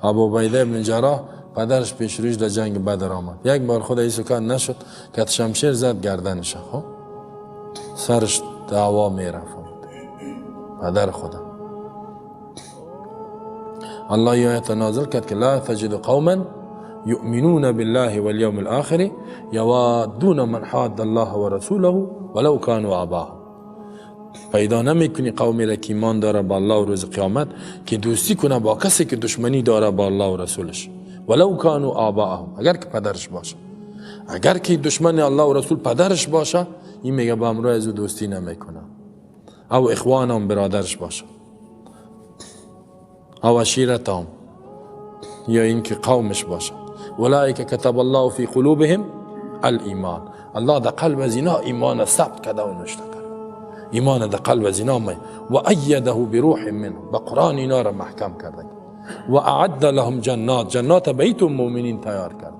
ابو عبیده ابن جراح پدرش پیش روش در جنگ بدر آمد. یک بار خود ایسوکان نشد که شمشیر زد گردنش. خب سرش دعوا میرفت. پدر خدا الله یه آیت نازل کرد که لا تجد قوما یؤمنون بالله والیوم الاخر یوادون من حاد الله و رسوله ولو كانوا آباهم. پیدا نمیکنی قومی را که ایمان داره با الله و روز قیامت که دوستی کنه با کسی که دشمنی داره با الله و رسولش، ولو كانوا آباهم، اگر که پدرش باشه. اگر که دشمن الله و رسول پدرش باشه، این میگه با امروز از دوستی نمیکنه. او اخوانم برادرش باشه، او عشیرتهم، یا اینکه قومش باشه. اولئک کتب الله فی قلوبهم الایمان. الله در قلب از اینا ایمان ثبت کرده و نوشته کرده. ایمان در قلب از اینا و ایده بروح منه، به قرآن اینا را محکم کرده و اعد لهم جنات بیت المؤمنین تیار کرده.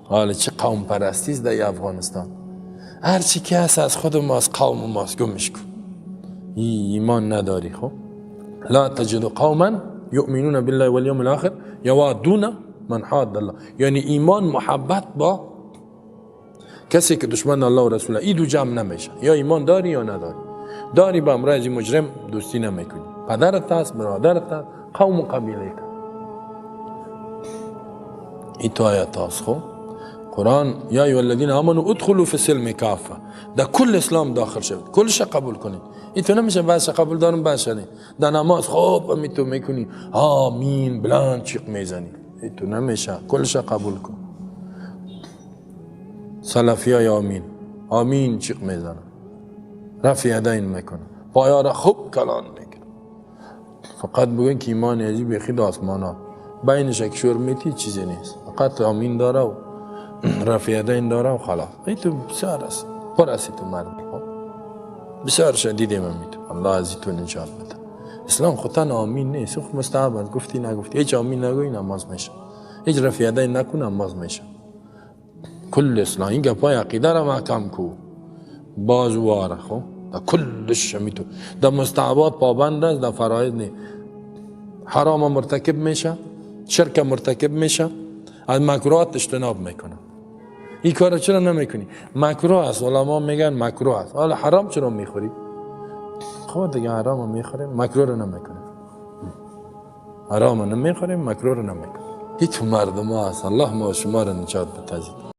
حالا چه قوم پرستیست در افغانستان. هرچی که هست از خود ماست، قوم ماست، گمش کن. ایمان نداری. خب لا تجد قوما یؤمنون بالله والیوم الاخر یوادون من حاد الله. یعنی ایمان محبت با کسی که دشمن الله و رسوله، این دو جمع نمیشه. یا ایمان داری یا نداری. داری با امراض مجرم دوستی نمیکنی، پدرت هست، برادرت هست، قوم و قبیله هست. این تو آیت هست. خب قرآن یا ایها الذین آمنوا ادخلوا فی السلم کافه، در کل اسلام داخل شد، کلش قبول کنی. این تو نمیشه بس قبول دارم بس شدی در نماز خوب می تو میکنی آمین بلند چیق میزنی. این تو نمیشه، کلش قبول کن. سلفی های آمین چیق میزنن، رفع یدین میکنن، پایا را خوب کلان میکنن. فقط بگوین که ایمان عجیب خید آسمانا بینش یک شرمیتی چیزی نیست، فقط آمین داره و رفع یدین داره و خلاص. این تو بسیار است، پر است تو مردم. بسیار شدیده من میتونم الله عزیزتون نجات بده. اسلام خودتن آمین نیست، خود مستحب است. گفتی نگفتی هیچ آمین نگوی نماز میشه، هیچ رفع یدین نکن نماز میشه. کل اسلام این گپای عقیده را محکم کو، بازواره. خب در کلش میتون در مستحبات پابند است، در فرایض نه. حرام مرتکب میشه، شرک مرتکب میشه، از مکروهات اجتناب میکنه. این کارو چرا نمیکنی؟ مکروه است، علما میگن مکروه است. حالا حرام چرا میخوری؟ خب دیگه حرام میخوریم، مکروه رو نمیکنیم. حرام نمیخوریم، مکروه رو نمیکنیم. این تو مردم ها هست. الله ما شما رو نجات بده.